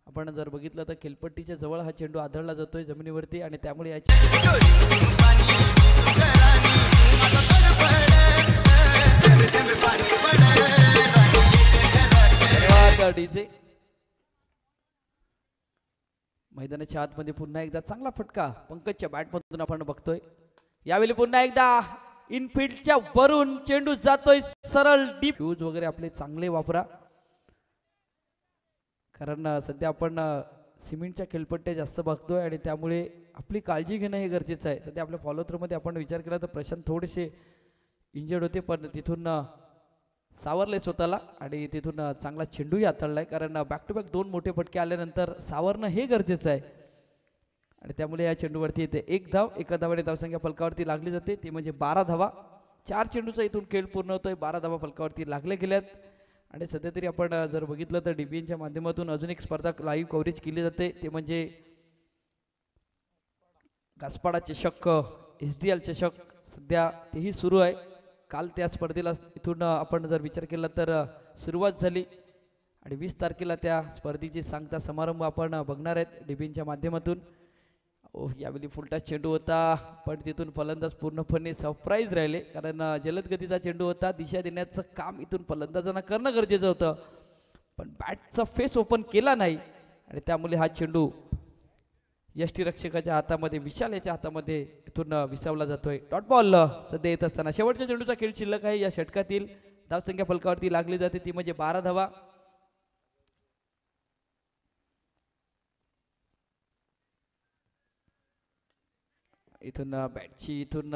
Speaker 1: आपण जर बघितलं तर खेलपट्टीच्या जवळ हा चेंडू आदळला जातोय जमिनीवरती आणि त्यामुळे याची डीजे मैदानाच्या आतमध्ये पुन्हा एकदा चांगला फटका पंकजच्या बॅटमधून आपण बघतोय. यावेळी पुन्हा एकदा इनफिल्डच्या वरून चेंडू जातोय सरळ डीप. शूज वगैरे आपले चांगले वापरा, कारण सध्या आपण सिमेंटच्या खेळपट्ट्या जास्त बघतोय आणि त्यामुळे आपली काळजी घेणं हे गरजेचं आहे. सध्या आपल्या फॉलो थ्रूमध्ये आपण विचार केला तर प्रशांत थोडेसे इंजर्ड होते, पण तिथून सावरले स्वतःला आणि तिथून चांगला चेंडूही हाताळलाय, कारण बॅक टू बॅक 2 मोठे फटके आल्यानंतर सावरणं हे गरजेचं आहे. आणि त्यामुळे या चेंडूवरती येते 1 धाव. एका धावाने धावसंख्या फलकावरती लागली जाते, ती म्हणजे 12 धावा. 4 चेंडूचा इथून खेळ पूर्ण होतोय. 12 धावा फलकावरती लागले गेल्यात. आणि सध्या तरी आपण जर बघितलं तर DBNच्या माध्यमातून अजून एक स्पर्धा लाईव्ह कव्हरेज केली जाते, ते म्हणजे घासपाडा चषक, SDL चषक. सध्या तेही सुरू आहे. काल त्या स्पर्धेला इथून आपण जर विचार केला तर सुरुवात झाली आणि 20 तारखेला त्या स्पर्धेची सांगता समारंभ आपण बघणार आहेत DBNच्या माध्यमातून. यावेळी फुलटा चेंडू होता, पण तिथून फलंदाज पूर्णपणे सरप्राईज राहिले, कारण जलद गतीचा चेंडू होता. दिशा देण्याचं काम इथून फलंदाजांना करणं गरजेचं होतं, पण बॅटचा फेस ओपन केला नाही आणि त्यामुळे हा चेंडू यष्टीरक्षकाच्या हातामध्ये, विशाल याच्या हातामध्ये इथून विसावला जातोय. डॉट बॉल सध्या येत असताना शेवटच्या चेंडूचा खेळ शिल्लक आहे. या षटकातील धावसंख्या फलकावरती लागली जाते, ती म्हणजे 12 धावा. इथून बॅटची इथून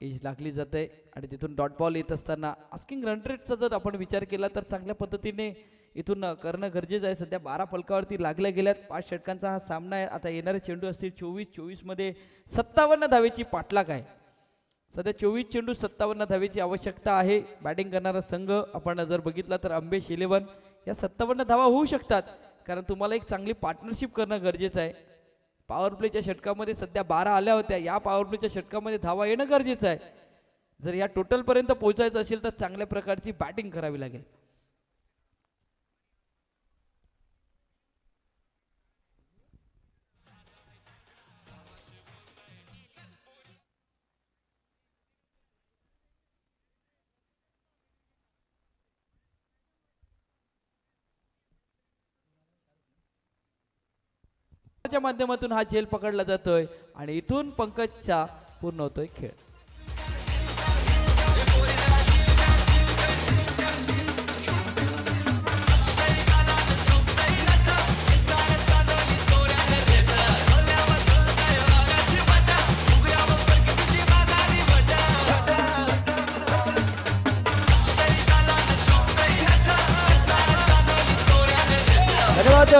Speaker 1: एज लागली जाते आणि तिथून डॉट बॉल येत असताना आस्किंग रन रेटचा जर आपण विचार केला तर चांगल्या पद्धतीने इथून करणं गरजेचं आहे. सध्या 12 फलकावरती लागल्या गेल्यात. 5 षटकांचा हा सामना आहे. आता येणारे चेंडू असतील 24 मध्ये 57 धावेची पाठलाग आहे. सध्या 24 चेंडू 57 धावेची आवश्यकता आहे. बॅटिंग करणारा संघ आपण जर बघितला तर अंबेश 11 या 57 धावा होऊ शकतात, कारण तुम्हाला एक चांगली पार्टनरशिप करणं गरजेचं आहे. पॉवर प्लेच्या षटकामध्ये सध्या 12 आल्या होत्या. या पॉवर प्लेच्या षटकामध्ये धावा येणं गरजेचं आहे. जर या टोटलपर्यंत पोहोचायचं असेल तर चांगल्या प्रकारची बॅटिंग करावी लागेल. च्या माध्यमातून हा झेल पकडला जातोय आणि इथून पंकजचा पूर्ण होतोय खेळ.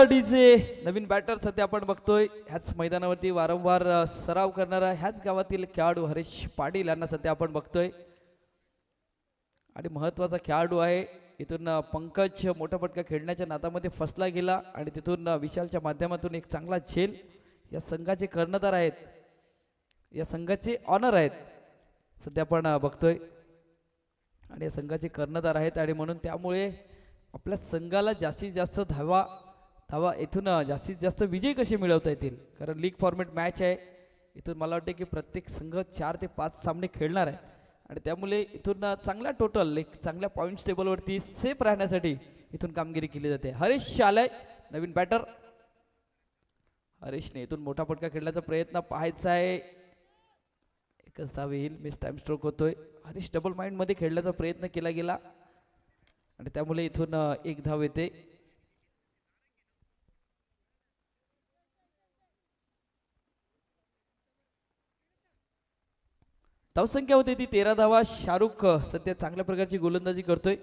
Speaker 1: डीजे नवीन बॅटर सध्या आपण बघतोय. ह्याच मैदानावरती वारंवार सराव करणारा ह्याच गावातील खेळाडू हरीश पाटील यांना सध्या आपण बघतोय आणि महत्वाचा खेळाडू आहे. इथून पंकज मोठा फटका खेळण्याच्या नादामध्ये फसला गेला आणि तिथून विशालच्या माध्यमातून एक चांगला झेल या संघाचे कर्णधार आहेत, या संघाचे ऑनर आहेत सध्या आपण बघतोय आणि या संघाचे कर्णधार आहेत. आणि म्हणून त्यामुळे आपल्या संघाला जास्तीत जास्त धावा इथून जास्तीत जास्त विजय कसे मिळवता येतील, कारण लीग फॉर्मॅट मॅच आहे. इथून मला वाटते की प्रत्येक संघ 4 ते 5 सामने खेळणार आहे आणि त्यामुळे इथून चांगल्या टोटल एक चांगल्या पॉईंट्स टेबलवरती सेफ राहण्यासाठी इथून कामगिरी केली जाते. हरीश आलाय नवीन बॅटर. हरीशने इथून मोठा फटका खेळण्याचा प्रयत्न पाहायचा आहे. एकच धाव येईल, मिस टाइम स्ट्रोक होतोय. हरीश डबल माइंड मध्ये खेळण्याचा प्रयत्न केला गेला आणि त्यामुळे इथून 1 धाव येते. धावसंख्या होती ती 13 धावा. शाहरुख सध्या चांगल्या प्रकारची गोलंदाजी करतोय.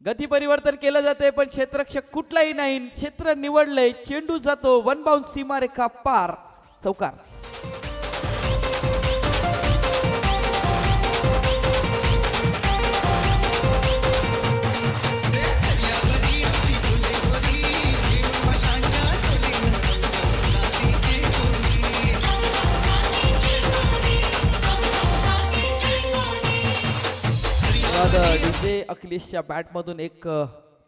Speaker 1: गती परिवर्तन केलं जाते पण क्षेत्ररक्षक कुठलाही नाही. क्षेत्र निवडलंय, चेंडू जातो 1 बाउंस, सीमारेखा पार, चौकार. डीजे अखिलेशच्या बॅटमधून एक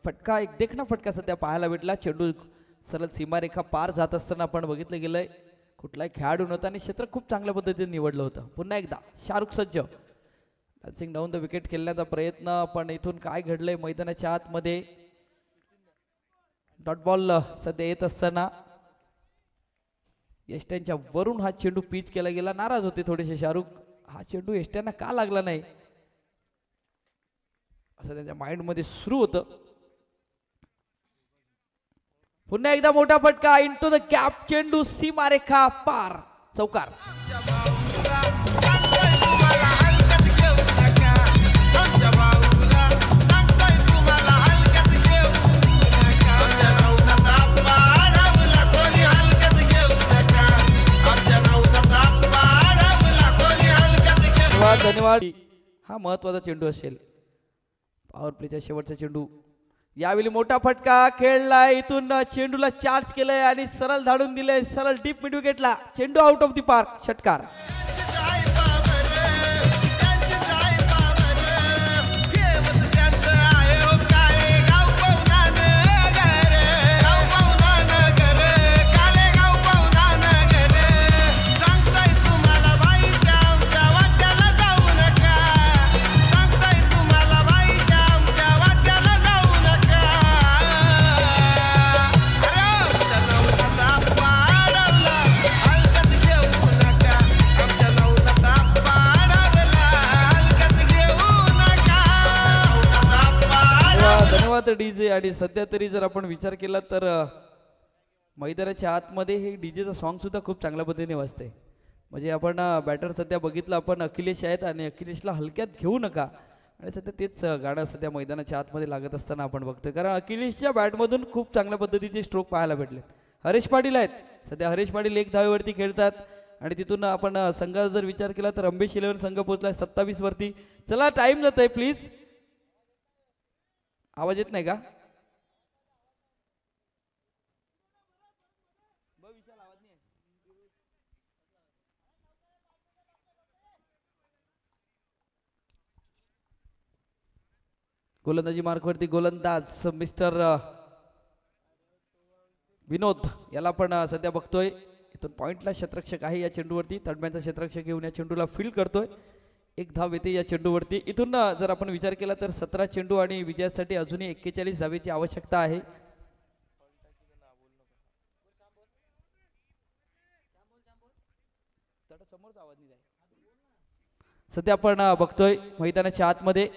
Speaker 1: फटका, एक देखणा फटका सध्या पाहायला भेटला. चेंडू सरळ सीमारेखा पार जात असताना आपण बघितलं गेलंय. कुठलाही खेळाडू नव्हता आणि क्षेत्र खूप चांगल्या पद्धतीने निवडलं होतं. पुन्हा एकदा शाहरुख सज्ज, डान्सिंग डाऊन द विकेट खेळण्याचा प्रयत्न, पण इथून काय घडलंय मैदानाच्या आतमध्ये डॉट बॉल सध्या येत असताना यष्ट्यांच्या वरून हा चेंडू पिच केला गेला. नाराज होते थोडेसे शाहरुख, हा चेंडू यष्ट्यांना का लागला नाही असं त्यांच्या माइंड मध्ये सुरू होतं. पुन्हा एकदा मोठा फटका इंटू द गॅप, चेंडू सीमारेखा पार, चौकार.
Speaker 2: सांगतोय तुम्हाला हलक्यात घेऊ नका, आमच्या भाऊला सांगतोय तुम्हाला हलक्यात घेऊ नका. आमच्या नवनाथ आप्पा अडवला कोणी हलक्यात घेऊ नका, आमच्या नवनाथ आप्पा अडवला कोणी हलक्यात घेऊ नका.
Speaker 1: धन्यवाद. हा महत्वाचा चेंडू असेल. पॉवर प्लेचा शेवटचा चेंडू. यावेळी मोठा फटका खेळलाय, इथून चेंडूला चार्ज केलंय आणि सरळ धाडून दिलंय, सरळ डीप मिड विकेटला. चेंडू आउट ऑफ दी पार्क, षटकार.
Speaker 2: जाय पावर, त्यांचे जाय पावर, फेमस त्यांचं आहे हो काळे गाव पवनानगर, गाव पवनानगर, काळे गाव पवनानगर. सांगतोय तुम्हाला बाईच्या आमच्या वाट्याला जाऊ नका, सांगतोय तुम्हाला बाईच्या आमच्या वाट्याला जाऊ नका. अरे आमच्या नवनाथ आप्पा अडवला, हलक्यात घेऊ नका, आमच्या नवनाथ आप्पा अडवला, हलक्यात घेऊ नका. नवनाथ आप्पा
Speaker 1: धन्यवाद डीजे. आणि सध्या तरी जर आपण विचार केला तर मैदानाच्या आतमध्ये हे डीजेचं सॉन्ग सुद्धा खूप चांगल्या पद्धतीने वाजतंय. म्हणजे आपण बॅटर सध्या बघितलं, आपण अखिलेश आहेत आणि अखिलेशला हलक्यात घेऊ नका, आणि सध्या तेच गाणं सध्या मैदानाच्या आतमध्ये लागत असताना आपण बघतोय. कारण अखिलेशच्या बॅटमधून खूप चांगल्या पद्धतीचे स्ट्रोक पाहायला भेटले. हरीश पाटील आहेत सध्या, हरीश पाटील एक धावेवरती खेळतात. आणि तिथून आपण संघाचा जर विचार केला तर अंबेश 11 संघ पोहोचलाय 27 वरती. चला टाइम जात आहे, प्लीज. आवाज येत नाही का? गोलंदाजी मार्कवरती गोलंदाज मिस्टर विनोद, याला पण सध्या बघतोय. इथून पॉइंटला क्षेत्ररक्षक आहे या चेंडूवरती. तडम्याचा क्षेत्ररक्षक घेऊन या चेंडूला फील्ड करतोय. एक धाव येते या चेंडूवरती. इथून जर आपण विचार केला तर 17 चेंडू आणि विजयासाठी अजूनही 41 धावेची आवश्यकता आहे. सध्या आपण बघतोय मैदानाच्या आतमध्ये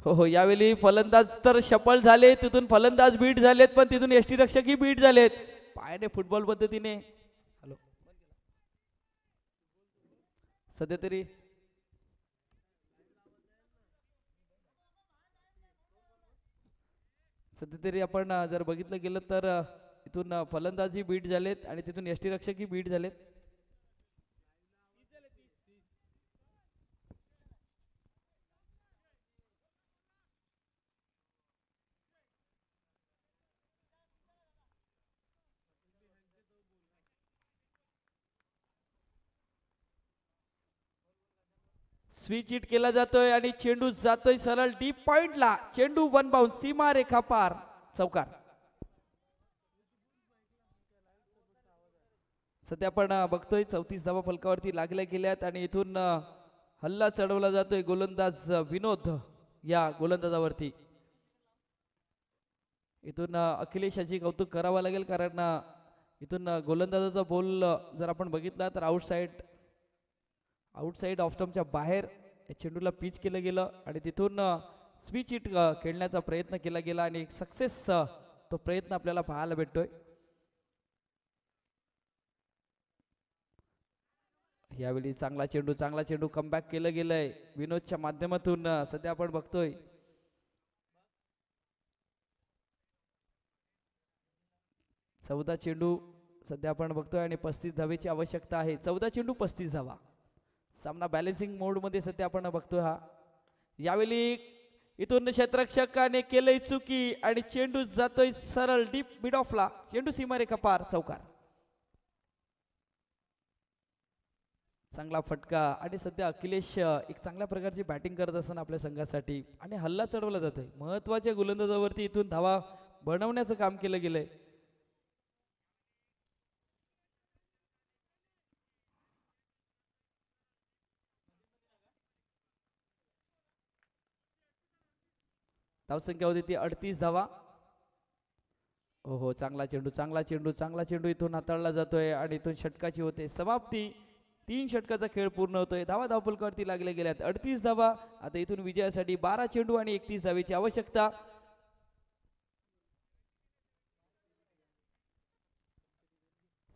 Speaker 1: हो यावेळी फलंदाज तर सफल झाले, तिथून फलंदाज बीट झालेत, पण तिथून यष्टीरक्षकही बीट झालेत. पायाने फुटबॉल पद्धतीने हॅलो सध्या तरी आपण जर बघितलं गेलं तर इथून फलंदाजही बीट झालेत आणि तिथून यष्टीरक्षकही बीट झालेत. स्विच हिट केला जातोय आणि चेंडू जातोय सरळ डीप पॉइंटला. चेंडू वन बाउंड, सीमा रेखा पार, चौकार. सध्या आपण बघतोय 34 धावा फलकावरती लागल्या गेल्यात आणि इथून हल्ला चढवला जातोय गोलंदाज विनोद या गोलंदाजावरती. इथून अखिलेशाची कौतुक करावं लागेल, कारण इथून गोलंदाजाचा बॉल जर आपण बघितला तर आउटसाइड ऑफ स्टंपच्या बाहेर चेंडूला पिच केलं गेलं आणि तिथून स्विच हिट खेळण्याचा प्रयत्न केला गेला आणि एक सक्सेस तो प्रयत्न आपल्याला पाहायला भेटतोय. यावेळी चांगला चेंडू कमबॅक केलं गेलंय विनोदच्या माध्यमातून. सध्या आपण बघतोय 14 चेंडू सध्या आपण बघतोय आणि 35 धावेची आवश्यकता आहे. 14 चेंडू 35 धावा. सामना बॅलन्सिंग मोड मध्ये सध्या आपण बघतोय. हा यावेळी इथून क्षेत्ररक्षकाने केलंय चुकी आणि चेंडू जातोय सरळ डीप मिड ऑफला. चेंडू सीमारेखा पार, चौकार. चांगला फटका आणि सध्या अखिलेश एक चांगल्या प्रकारची बॅटिंग करत असताना आपल्या संघासाठी आणि हल्ला चढवला जातोय. महत्वाच्या गोलंदाजावरती इथून धावा बनवण्याचं काम केलं गेलंय. धावसंख्या होती ती 38 धावा. हो हो, चांगला चेंडू चांगला चेंडू चांगला चेंडू इथून हाताळला जातोय आणि इथून षटकाची होते समाप्ती. 3 षटकाचा खेळ पूर्ण होतोय. धावा धावफलकावरती लागले गेल्यात 38 धावा. आता इथून विजयासाठी 12 चेंडू आणि 31 धावेची आवश्यकता.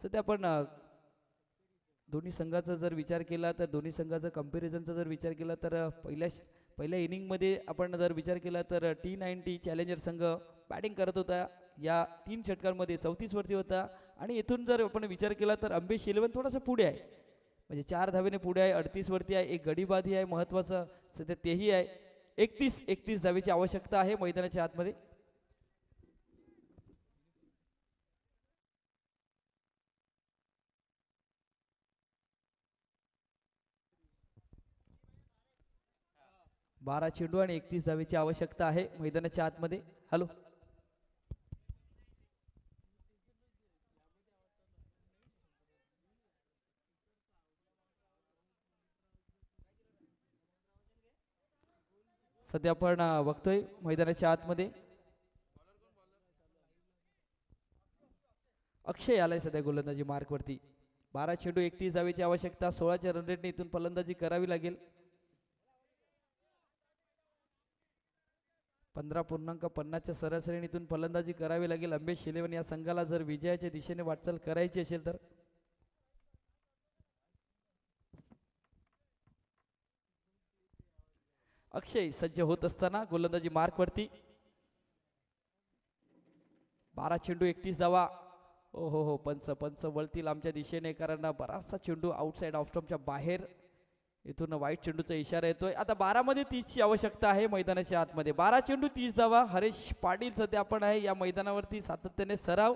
Speaker 1: सध्या आपण दोन्ही संघाचा जर विचार केला तर दोन्ही संघाचा कंपॅरिझनचा जर विचार केला तर पहिल्या इनिंगमध्ये आपण जर विचार केला तर T90 चॅलेंजर संघ बॅटिंग करत होता. या 3 षटकांमध्ये 34 वरती होता आणि इथून जर आपण विचार केला तर अंबेश 11 थोडासा पुढे आहे, म्हणजे 4 धावेने पुढे आहे, 38 वरती आहे. एक गडीबादी आहे महत्वाचं सध्या तेही आहे. 31 धावेची आवश्यकता आहे मैदानाच्या आतमध्ये. बारा चेंडू आणि 31 धावेची आवश्यकता आहे मैदानाच्या आतमध्ये. हॅलो, सध्या आपण बघतोय मैदानाच्या आतमध्ये अक्षय आलाय सध्या गोलंदाजी मार्क वरती. 12 चेंडू 31 धावेची आवश्यकता. 16च्या रन रेटने इथून फलंदाजी करावी लागेल. 15.50च्या सरासरीने इथून फलंदाजी करावी लागेल अंबेश 11 या संघाला जर विजयाच्या दिशेने वाटचाल करायची असेल तर. अक्षय सज्ज होत असताना गोलंदाजी मार्क वरती. 12 चेंडू 31 धावा. ओ हो हो, पंच वळतील आमच्या दिशेने कारण बराचसा चेंडू आउटसाइड ऑफ स्टंपच्या बाहेर. इथून वाईट चेंडूचा इशारा येतोय. आता 12 मध्ये 30ची आवश्यकता आहे मैदानाच्या आतमध्ये. 12 चेंडू 30 धावा. हरेश पाटील सध्या आपण आहे या मैदानावरती सातत्याने सराव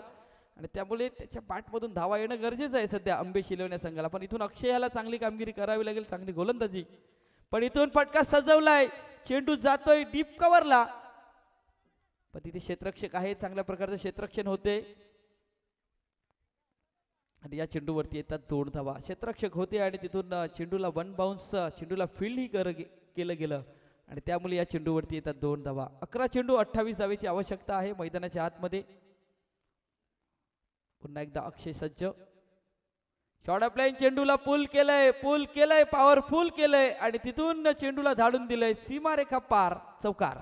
Speaker 1: आणि त्यामुळे त्याच्या बॅटमधून धावा येणं गरजेचं आहे सध्या अंबेश 11 संघाला. पण इथून अक्षयाला चांगली कामगिरी करावी लागेल, चांगली गोलंदाजी. पण इथून फटका सजवलाय, चेंडू जातोय डीप कव्हरला, पण तिथे क्षेत्ररक्षक आहे, चांगल्या प्रकारचं क्षेत्ररक्षण होते आणि या चेंडूवरती येतात 2 धावा. क्षेत्ररक्षक होते आणि तिथून चेंडूला 1 बाउन्स, चेंडूला फील्ड ही केलं गेलं आणि त्यामुळे या चेंडूवरती येतात 2 धावा. 11 चेंडू 28 धावेची आवश्यकता आहे मैदानाच्या आतमध्ये. पुन्हा एकदा अक्षय सज्ज. शॉर्ट ऑफ लाईन चेंडूला पुल केलंय पॉवरफुल केलंय आणि तिथून चेंडूला धाडून दिलंय सीमारेखा पार, चौकार.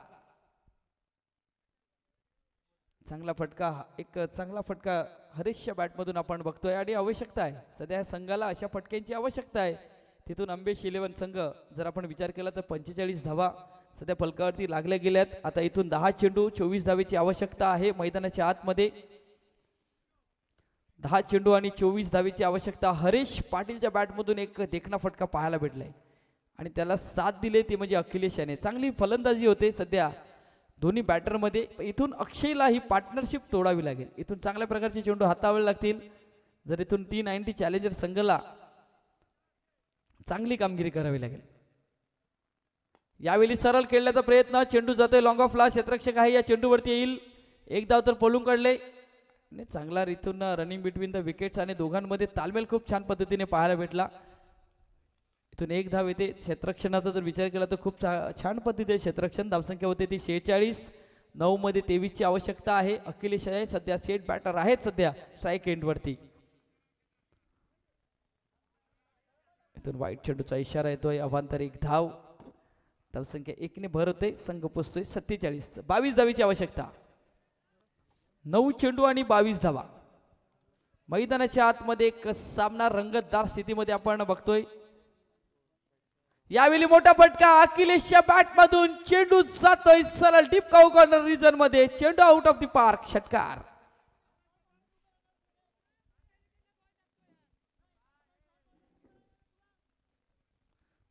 Speaker 1: चांगला फटका, एक चांगला फटका हरेशच्या बॅटमधून आपण बघतोय आणि आवश्यकता आहे सध्या या संघाला, अशा फटक्यांची आवश्यकता आहे. तिथून अंबेश 11 संघ जर आपण विचार केला तर 45 धावा सध्या फलकावरती लागल्या गेल्यात. आता इथून 10 चेंडू 24 धावेची आवश्यकता आहे मैदानाच्या आतमध्ये. 10 चेंडू आणि 24 धावेची आवश्यकता. हरेश पाटीलच्या बॅटमधून एक देखणा फटका पाहायला भेटलाय आणि त्याला साथ दिले ते म्हणजे अखिलेश याने. चांगली फलंदाजी होते सध्या दोन्ही बॅटरमध्ये. इथून अक्षयला ही पार्टनरशिप तोडावी लागेल. इथून चांगल्या प्रकारचे चेंडू हाताळावे लागतील जर इथून T90 चॅलेंजर संघाला चांगली कामगिरी करावी लागेल. यावेळी सरळ खेळण्याचा प्रयत्न, चेंडू जातोय लॉंग ऑफला, क्षेत्ररक्षक आहे या चेंडूवरती येईल. एक धाव तर पळून काढले आणि चांगला इथून रनिंग बिटवीन द विकेट्स आणि दोघांमध्ये तालमेल खूप छान पद्धतीने पाहायला भेटला. इथून एक धाव येते. क्षेत्ररक्षणाचा जर विचार केला तर खूप छान पद्धतीने क्षेत्ररक्षण. धावसंख्या होते ती 46. 9 मध्ये 23ची आवश्यकता आहे. अखिलेश आहे सध्या सेट बॅटर आहेत सध्या स्ट्राईक एंडवरती. इथून वाईट चेंडूचा इशारा येतोय. अवांतर एक धाव. धावसंख्या 1 ने भर होते. संघ पोचतोय 47. 22 धावेची आवश्यकता. 9 चेंडू आणि 22 धावा. मैदानाच्या आतमध्ये एक सामना रंगतदार स्थितीमध्ये आपण बघतोय. यावेळी मोठा फटका अखिलेशच्या बॅटमधून, चेंडू जातोय सरळ डीप कॉर्नर रिजन मध्ये. चेंडू आउट ऑफ द पार्क, षटकार.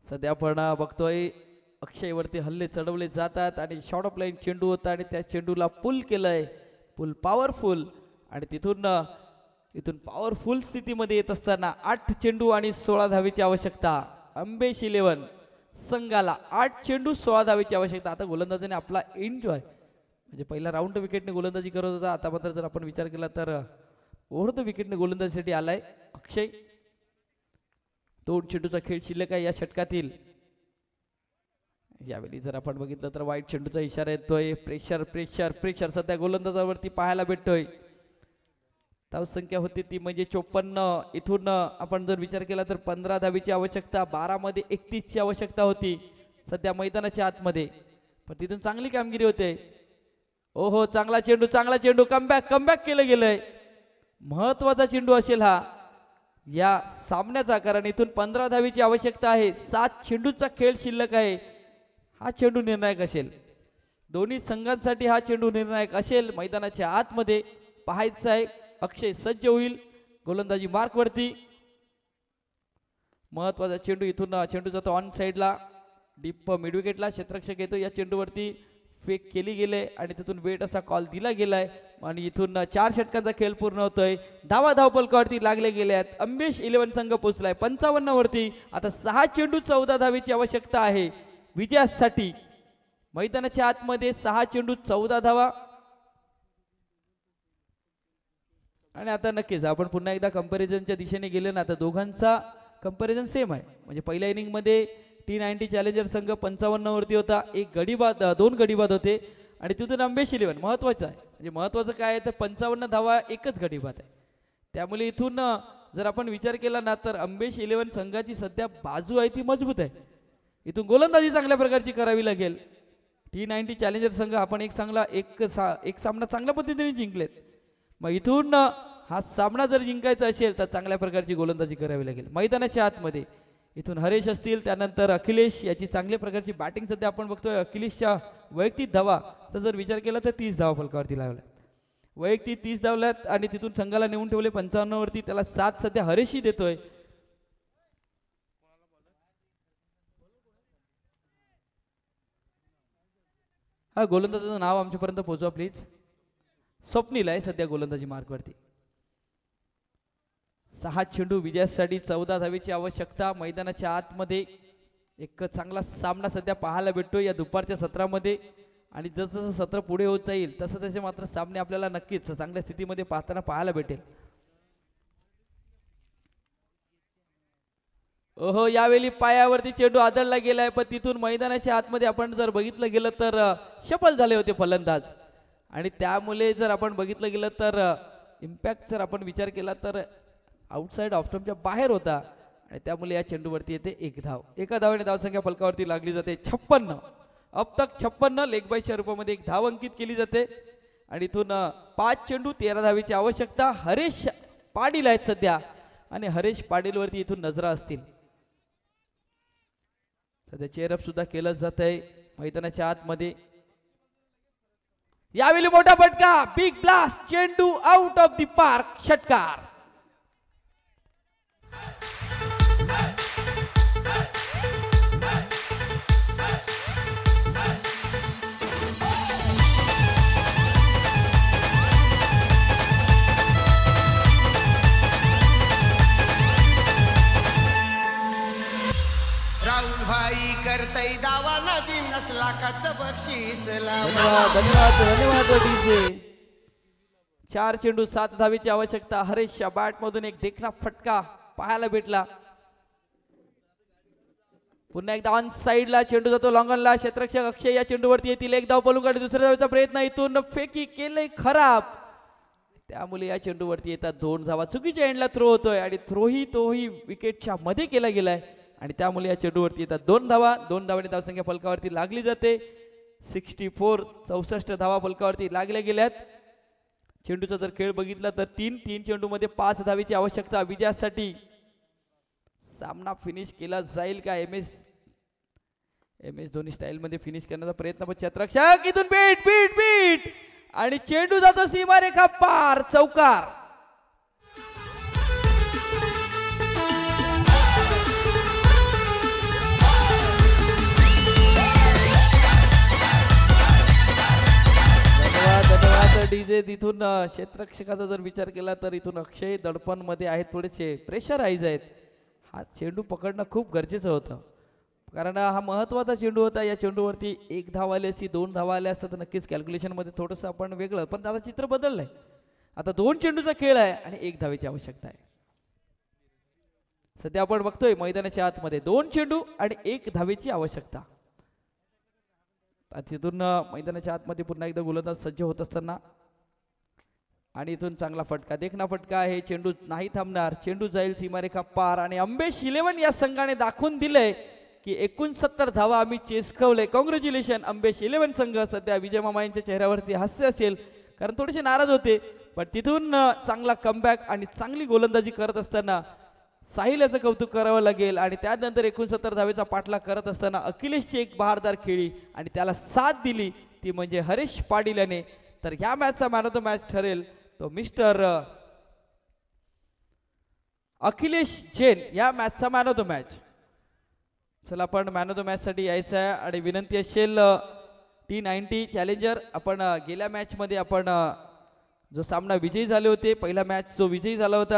Speaker 1: सध्या आपण बघतोय अक्षयवरती हल्ले चढवले जातात आणि शॉर्ट ऑफ लाईन चेंडू होता आणि त्या चेंडूला पुल केलंय, पुल पॉवरफुल आणि इथून पॉवरफुल स्थितीमध्ये येत असताना 8 चेंडू आणि 16 धावेची आवश्यकता. अंबेश 11 संघाला 8 चेंडू 16 धावेची आवश्यकता. आता गोलंदाजीने आपला एन्जॉय, म्हणजे पहिला राऊंड विकेटने गोलंदाजी करत होता, आता मात्र जर आपण विचार केला तर ओव्हर द विकेटने गोलंदाजीसाठी आलाय अक्षय. 2 चेंडूचा खेळ शिल्लक आहे या षटकातील. यावेळी जर आपण बघितलं तर वाईट चेंडूचा इशारा येतोय. प्रेशर प्रेशर प्रेशर सध्या गोलंदाजावरती पाहायला भेटतोय. धावसंख्या होती ती म्हणजे 54. इथून आपण जर विचार केला तर 15 धावीची आवश्यकता, 12 मध्ये 31 ची आवश्यकता होती सध्या मैदानाच्या आतमध्ये. पण तिथून चांगली कामगिरी होते. ओहो चांगला चेंडू कमबॅक कमबॅक केलं गेलंय. महत्वाचा चेंडू असेल हा या सामन्याचा, कारण इथून 15 धावीची आवश्यकता आहे. 7 चेंडूचा खेळ शिल्लक आहे. हा चेंडू निर्णायक असेल. दोन्ही संघांसाठी हा चेंडू निर्णायक असेल. मैदानाच्या आतमध्ये पाहायचं आहे. अक्षय सज्ज होईल गोलंदाजी मार्कवरती. महत्वाचा चेंडू इथून चेंडू जातो ऑन साईडला डीप मिड विकेटला. क्षेत्ररक्षक येतो. या चेंडूवरती फेक केली गेले आणि तिथून वेट असा कॉल दिला गेलाय आणि इथून 4 षटकांचा खेळ पूर्ण होतोय. धावपलकावरती लागले गेले आहेत. अंबेश 11 संघ पोहोचलाय 55 वरती. आता 6 चेंडू 14 धावेची आवश्यकता आहे विजयासाठी. मैदानाच्या आतमध्ये 6 चेंडू 14 धावा. आणि आता नक्कीच आपण पुन्हा एकदा कंपॅरिझनच्या दिशेने गेले ना, आता दोघांचा कंपॅरिझन सेम आहे. म्हणजे पहिल्या इनिंग मध्ये T90 चॅलेंजर संघ 55 वरती होता. 2 गडीबाद होते आणि तिथून अंबेश 11 महत्वाचं आहे. म्हणजे महत्वाचं काय आहे तर 55 धावा एकच गडीबाद आहे. त्यामुळे इथून जर आपण विचार केला ना तर अंबेश 11 संघाची सध्या बाजू आहे ती मजबूत आहे. इथून गोलंदाजी चांगल्या प्रकारची करावी लागेल. T90 चॅलेंजर संघ आपण एक सामना चांगल्या पद्धतीने जिंकलेत. मग इथून हा सामना जर जिंकायचा असेल तर चांगल्या प्रकारची गोलंदाजी करावी लागेल. मैदानाच्या आतमध्ये इथून हरेश असतील, त्यानंतर अखिलेश याची चांगल्या प्रकारची बॅटिंग सध्या आपण बघतोय. अखिलेशच्या वैयक्तिक धावाचा जर विचार केला तर 30 धावा फलकावरती लागल्या. वैयक्तिक 30 धावल्यात आणि तिथून संघाला नेऊन ठेवले 55 वरती. त्याला 7 सध्या हरेशही देतोय. हा गोलंदाजाचं नाव आमच्यापर्यंत पोहोचवा प्लीज. स्वप्नील आहे सध्या गोलंदाजी मार्कवरती. 6 चेंडू विजयासाठी 14 धावेची आवश्यकता. मैदानाच्या आतमध्ये एक चांगला सामना सध्या पाहायला भेटतो या दुपारच्या सत्रामध्ये. आणि जसं सत्र पुढे होत जाईल तसं तसे मात्र सामने आपल्याला नक्कीच चांगल्या स्थितीमध्ये पाहायला भेटेल. ओहो यावेळी पायावरती चेंडू आदळला गेलाय. पण तिथून मैदानाच्या आतमध्ये आपण जर बघितलं गेलं तर सफल झाले होते फलंदाज. आणि त्यामुळे जर आपण बघितलं गेलं तर इम्पॅक्ट जर आपण विचार केला तर आउटसाइड ऑफ स्टंपच्या बाहेर होता. आणि त्यामुळे या चेंडूवरती येते 1 धाव. एका धावेने धावसंख्या फलकावरती लागली जाते 56. अब तक 56 लेग बायच्या रूपामध्ये 1 धाव अंकित केली जाते. आणि इथून 5 चेंडू 13 धावेची आवश्यकता. हरेश पाटील आहेत सध्या आणि हरेश पाटीलवरती इथून नजरा असतील. सध्या चेअरअप सुद्धा केलं जात आहे मैदानाच्या आतमध्ये. यावेळी मोठा फटका, बिग ब्लास्ट, चेंडू आउट ऑफ द पार्क, षटकार.
Speaker 2: राहुल भाई करतय दावा नवीन 10 लाखाचं बक्षीस लावा.
Speaker 1: धन्यवाद डीजे. 4 चेंडू 7 धावेची आवश्यकता. हरेशच्या बॅट मधून एक देखणा फटका पाहायला भेटला. पुन्हा एकदा ऑन साइडला चेंडू जातो लॉंगनला. क्षेत्ररक्षक अक्षय या चेंडूवरती येतील. 1 धाव पलून काढली. दुसऱ्या धावेचा प्रयत्न इथून फेकी केले खराब. त्यामुळे या चेंडूवरती येतात 2 धावा. चुकीच्या एंडला थ्रो होतोय आणि तोही विकेटच्या मध्ये केला गेलाय. आणि त्यामुळे या चेंडूवरती येतात 2 धावा. 2 धावांनी धावसंख्या फलकावरती लागली जाते 64. 64 धावा फलकावरती लागल्या गेल्यात. चेंडूचा जर खेळ बघितला तर 3 चेंडूमध्ये 5 धावेची आवश्यकता विजयासाठी. सामना फिनिश केला जाईल का? एम एस धोनी स्टाईल मध्ये फिनिश करण्याचा प्रयत्न. पण क्षेत्ररक्षक इथून बीट आणि चेंडू जातो सीमारेखा पार, चौकार. धन्यवाद डीजे. तिथून क्षेत्ररक्षकाचा जर विचार केला तर इथून अक्षय दडपण मध्ये आहेत, थोडेसे प्रेशराईज आहेत. हा चेंडू पकडणं खूप गरजेचं होतं कारण हा महत्वाचा चेंडू होता. या चेंडूवरती 1 धाव आली असती, 2 धावा आल्या असतात तर नक्कीच कॅल्क्युलेशन मध्ये थोडंसं आपण वेगळं. पण आता चित्र बदललंय. आता 2 चेंडूचा खेळ आहे आणि 1 धावेची आवश्यकता आहे. सध्या आपण बघतोय मैदानाच्या आतमध्ये 2 चेंडू आणि 1 धावेची आवश्यकता. तिथून मैदानाच्या आतमध्ये पुन्हा एकदा गोलंदाज सज्ज होत असताना आणि इथून चांगला फटका देखना फटका आहे. चेंडू नाही थांबणार, चेंडू जाईल सीमारेखा पार आणि अंबेश 11 या संघाने दाखवून दिलंय की 69 धावा आम्ही चेस्कवले. कॉंग्रॅच्युलेशन अंबेश 11 संघ. सध्या विजय मामा यांच्या चेहऱ्यावरती हास्य असेल कारण थोडेसे नाराज होते, पण तिथून चांगला कमबॅक आणि चांगली गोलंदाजी करत असताना साहिल याचं कौतुक करावं लागेल. आणि त्यानंतर 69 धावेचा पाठलाग करत असताना अखिलेशची एक बहारदार खेळी आणि त्याला साथ दिली ती म्हणजे हरीश पाटील याने. तर ह्या मॅचचा मॅन ऑफ द मॅच ठरेल तो मिस्टर अखिलेश जैन या मॅचचा मॅन ऑफ द मॅच. चला आपण मॅन ऑफ द मॅच साठी यायचं आहे आणि विनंती असेल T90 चॅलेंजर. आपण गेल्या मॅच मध्ये आपण जो सामना विजयी झाले होते, पहिला मॅच जो विजयी झाला होता